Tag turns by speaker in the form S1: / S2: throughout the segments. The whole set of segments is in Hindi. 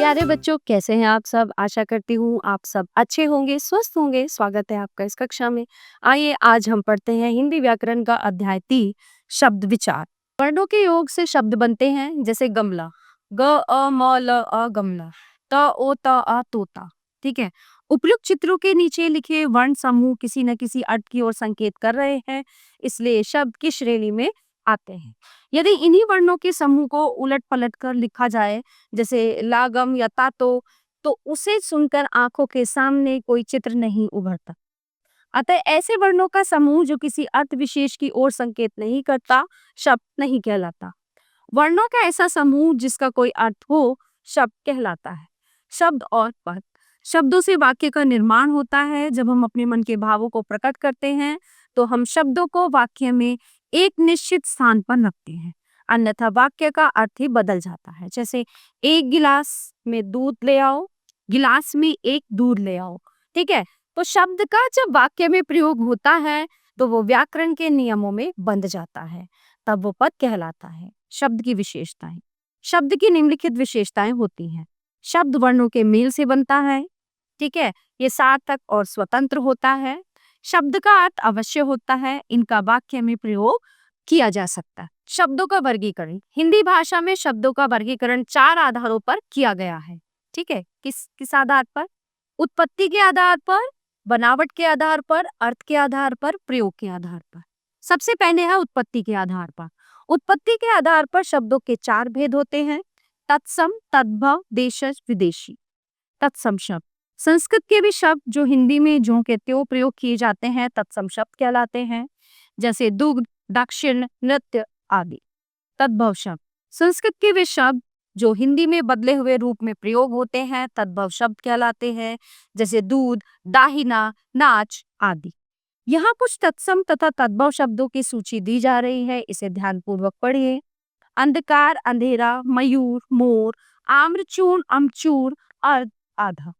S1: प्यारे बच्चों, कैसे हैं आप सब? आशा करती हूँ आप सब अच्छे होंगे, स्वस्थ होंगे। स्वागत है आपका इस कक्षा में। आइए आज हम पढ़ते हैं हिंदी व्याकरण का अध्याय 3 शब्द विचार। वर्णों के योग से शब्द बनते हैं, जैसे गमला, ग अ म ल अ गमला, त ओ त आ तोता। ठीक है। उपयुक्त चित्रों के नीचे लिखे वर्ण समूह किसी न किसी अर्थ की ओर संकेत कर रहे हैं, इसलिए शब्द किस श्रेणी में आते हैं। यदि इन्हीं वर्णों के समूह को उलट पलट कर लिखा जाए, जैसे लागम या तातो, तो उसे सुनकर आंखों के सामने कोई चित्र नहीं उभरता। अतः ऐसे वर्णों का समूह जो किसी अर्थ विशेष की ओर संकेत नहीं करता, शब्द नहीं कहलाता। वर्णों का ऐसा समूह जिसका कोई अर्थ हो, शब्द कहलाता है। शब्द और पद। शब्दों से वाक्य का निर्माण होता है। जब हम अपने मन के भावों को प्रकट करते हैं, तो हम शब्दों को वाक्य में एक निश्चित स्थान पर रखते हैं, अन्यथा वाक्य का अर्थ ही बदल जाता है। जैसे एक गिलास में दूध ले आओ, गिलास में एक दूध ले आओ। ठीक है। तो शब्द का जब वाक्य में प्रयोग होता है, तो वो व्याकरण के नियमों में बंध जाता है, तब वो पद कहलाता है। शब्द की विशेषताएं। शब्द की निम्नलिखित विशेषताएं होती हैं। शब्द वर्णों के मेल से बनता है। ठीक है। ये सार्थक और स्वतंत्र होता है। शब्द का अर्थ अवश्य होता है। इनका वाक्य में प्रयोग किया जा सकता है। शब्दों का वर्गीकरण। हिंदी भाषा में शब्दों का वर्गीकरण 4 आधारों पर किया गया है। ठीक है। किस किस आधार पर? उत्पत्ति के आधार पर, बनावट के आधार पर, अर्थ के आधार पर, प्रयोग के आधार पर। सबसे पहले है उत्पत्ति के आधार पर। उत्पत्ति के आधार पर शब्दों के 4 भेद होते हैं: तत्सम, तद्भव, देशज, विदेशी। तत्सम शब्द। संस्कृत के भी शब्द जो हिंदी में ज्यों के त्यों प्रयोग किए जाते हैं, तत्सम शब्द कहलाते हैं, जैसे दुग्ध, दक्षिण, नृत्य आदि। तद्भव शब्द। संस्कृत के वे शब्द जो हिंदी में बदले हुए रूप में प्रयोग होते हैं, तद्भव शब्द कहलाते हैं, जैसे दूध, दाहिना, नाच आदि। यहाँ कुछ तत्सम तथा तद्भव शब्दों की सूची दी जा रही है, इसे ध्यानपूर्वक पढ़िए। अंधकार, अंधेरा, मयूर, मोर, आम्रचूर्ण, अमचूर, अर्ध, आधा।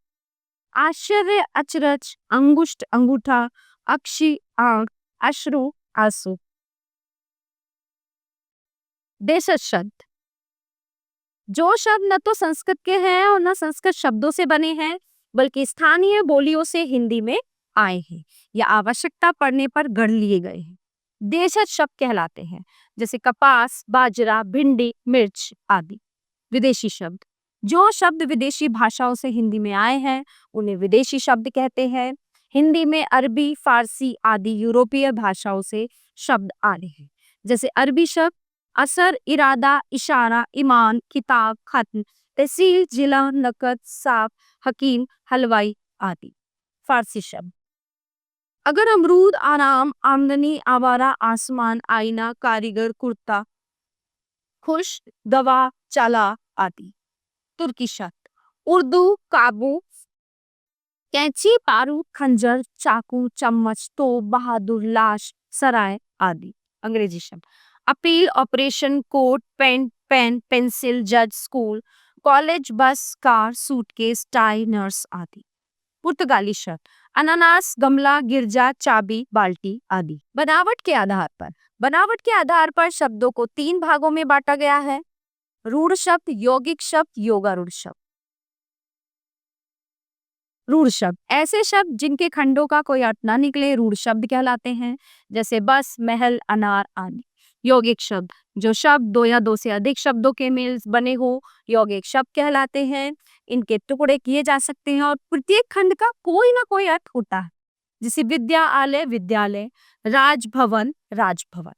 S1: आश्चर्य, अचरज, अंगुष्ठ, अंगूठा, अक्षी, आंख, अश्रु, आंसू। देशज शब्द। जो शब्द न तो संस्कृत के हैं और न संस्कृत शब्दों से बने हैं, बल्कि स्थानीय बोलियों से हिंदी में आए हैं या आवश्यकता पड़ने पर गढ़ लिए गए हैं, देशज शब्द कहलाते हैं, जैसे कपास, बाजरा, भिंडी, मिर्च आदि। विदेशी शब्द। जो शब्द विदेशी भाषाओं से हिंदी में आए हैं, उन्हें विदेशी शब्द कहते हैं। हिंदी में अरबी, फारसी आदि यूरोपीय भाषाओं से शब्द आ रहे हैं, जैसे अरबी शब्द असर, इरादा, इशारा, ईमान, किताब, खत्म, तहसील, जिला, नकद, साफ, हकीम, हलवाई आदि। फारसी शब्द। अगर अमरूद, आराम, आमदनी, आवारा, आसमान, आईना, कारीगर, कुर्ता, खुश, दवा, चाला आदि। तुर्की शब्द। उर्दू, काबू, कैंची, पारू, खंजर, चाकू, चम्मच, तोप, बहादुर, लाश, सराय आदि। अंग्रेजी शब्द। Appeal, operation, coat, pen, pen, pencil, जज, school, college, bus, car, suitcase, tie, nurse आदि। पुर्तगाली शब्द। अनानास, गमला, गिरजा, चाबी, बाल्टी आदि। बनावट के आधार पर। बनावट के आधार पर शब्दों को 3 भागों में बांटा गया है: रूढ़ शब्द, यौगिक शब्द, योगारूढ़ शब्द। रूढ़ शब्द। ऐसे शब्द जिनके खंडों का कोई अर्थ न निकले, रूढ़ शब्द कहलाते हैं, जैसे बस, महल, अनार आदि। यौगिक शब्द। जो शब्द 2 या 2 से अधिक शब्दों के मेल बने हो, यौगिक शब्द कहलाते हैं। इनके टुकड़े किए जा सकते हैं और प्रत्येक खंड का कोई ना कोई अर्थ होता है, जैसे विद्यालय, विद्यालय, राजभवन, राजभवन।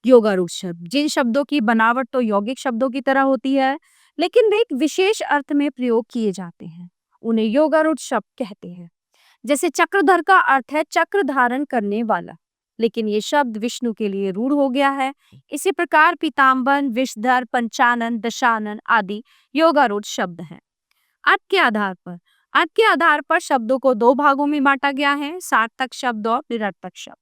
S1: योगारूढ़ शब्द। जिन शब्दों की बनावट तो यौगिक शब्दों की तरह होती है, लेकिन वे एक विशेष अर्थ में प्रयोग किए जाते हैं, उन्हें योगारूढ़ शब्द कहते हैं। जैसे चक्रधर का अर्थ है चक्र धारण करने वाला, लेकिन ये शब्द विष्णु के लिए रूढ़ हो गया है। इसी प्रकार पीताम्बर, विषधर, पंचानन, दशानन आदि योगारूढ़ शब्द हैं। अर्थ के आधार पर। अर्थ के आधार पर शब्दों को 2 भागों में बांटा गया है: सार्थक शब्द और निरर्थक शब्द।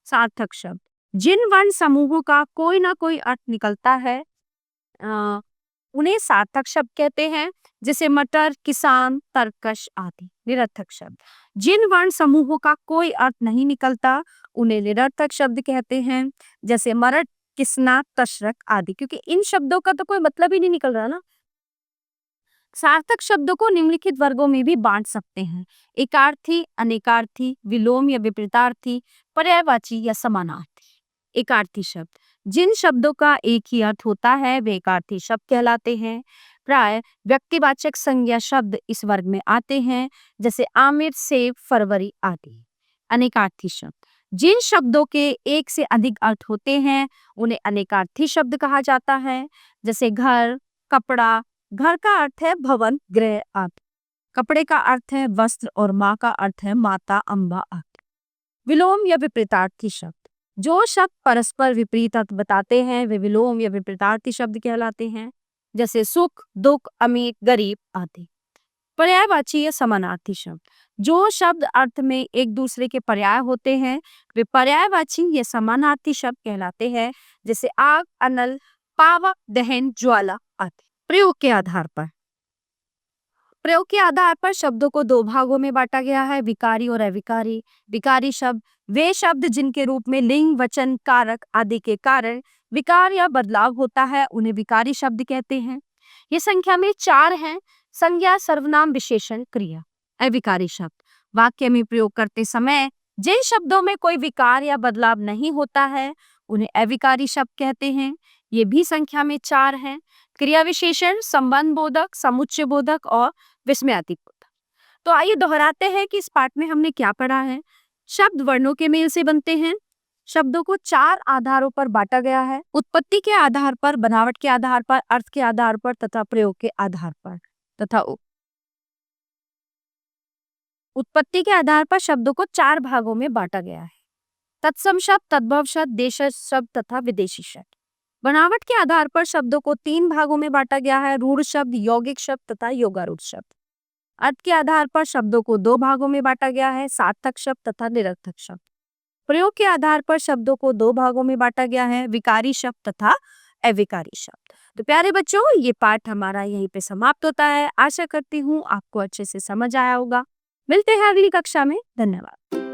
S1: सार्थक शब्द। जिन वर्ण समूहों का कोई ना कोई अर्थ निकलता है, अ, उन्हें सार्थक शब्द कहते हैं, जैसे मटर, किसान, तरकश आदि। निरर्थक शब्द। जिन वर्ण समूहों का कोई अर्थ नहीं निकलता, उन्हें निरर्थक शब्द कहते हैं, जैसे मरट, किसना, तशरक आदि, क्योंकि इन शब्दों का तो कोई मतलब ही नहीं निकल रहा ना। सार्थक शब्दों को निम्नलिखित वर्गों में भी बांट सकते हैं: एकार्थी, अनेकार्थी, विलोम या विपरीतार्थी, पर्यायवाची या समानार्थी। एकार्थी शब्द जिन शब्दों का एक ही अर्थ होता है वे एकार्थी शब्द कहलाते हैं। प्राय व्यक्तिवाचक संज्ञा शब्द इस वर्ग में आते हैं, जैसे आमिर, सेब, फरवरी आदि। अनेकार्थी शब्द जिन शब्दों के एक से अधिक अर्थ होते हैं उन्हें अनेकार्थी शब्द कहा जाता है, जैसे घर, कपड़ा। घर का अर्थ है भवन, गृह आदि। कपड़े का अर्थ है वस्त्र और माँ का अर्थ है माता, अम्बा आदि। विलोम या विपरीतार्थी शब्द जो शब्द परस्पर विपरीत अर्थ बताते हैं वे विलोम या विपरीतार्थी शब्द कहलाते हैं, जैसे सुख, दुख, अमीर, गरीब आदि। पर्यायवाची या समानार्थी शब्द जो शब्द अर्थ में एक दूसरे के पर्याय होते हैं वे पर्यायवाची या समानार्थी शब्द कहलाते हैं, जैसे आग, अनल, पावक, दहन, ज्वाला आदि। प्रयोग के आधार पर शब्दों को दो भागों में बांटा गया है: विकारी और अविकारी। विकारी शब्द वे शब्द जिनके रूप में लिंग, वचन, कारक आदि के कारण विकार या बदलाव होता है उन्हें विकारी शब्द कहते हैं। ये संख्या में 4 हैं: संज्ञा, सर्वनाम, विशेषण, क्रिया। अविकारी शब्द वाक्य में प्रयोग करते समय जिन शब्दों में कोई विकार या बदलाव नहीं होता है उन्हें अविकारी शब्द कहते हैं। ये भी संख्या में 4 हैं: क्रिया विशेषण, संबंध बोधक, समुच्चय बोधक और विस्मयातीत बोधक। तो आइए दोहराते हैं कि इस पाठ में हमने क्या पढ़ा है। शब्द वर्णों के मेल से बनते हैं। शब्दों को 4 आधारों पर बांटा गया है: उत्पत्ति के आधार पर, बनावट के आधार पर, अर्थ के आधार पर तथा प्रयोग के आधार पर। उत्पत्ति के आधार पर शब्दों को 4 भागों में बांटा गया है: तत्सम शब्द, तद्भव शब्द, देशज शब्द तथा विदेशी शब्द। बनावट के आधार पर शब्दों को 3 भागों में बांटा गया है: रूढ़ शब्द, यौगिक शब्द तथा योगारूढ़ शब्द। अर्थ के आधार पर शब्दों को 2 भागों में बांटा गया है: सार्थक शब्द तथा निरर्थक शब्द। प्रयोग के आधार पर शब्दों को 2 भागों में बांटा गया है: विकारी शब्द तथा अविकारी शब्द। तो प्यारे बच्चों, ये पाठ हमारा यहीं पे समाप्त होता है। आशा करती हूँ आपको अच्छे से समझ आया होगा। मिलते हैं अगली कक्षा में। धन्यवाद।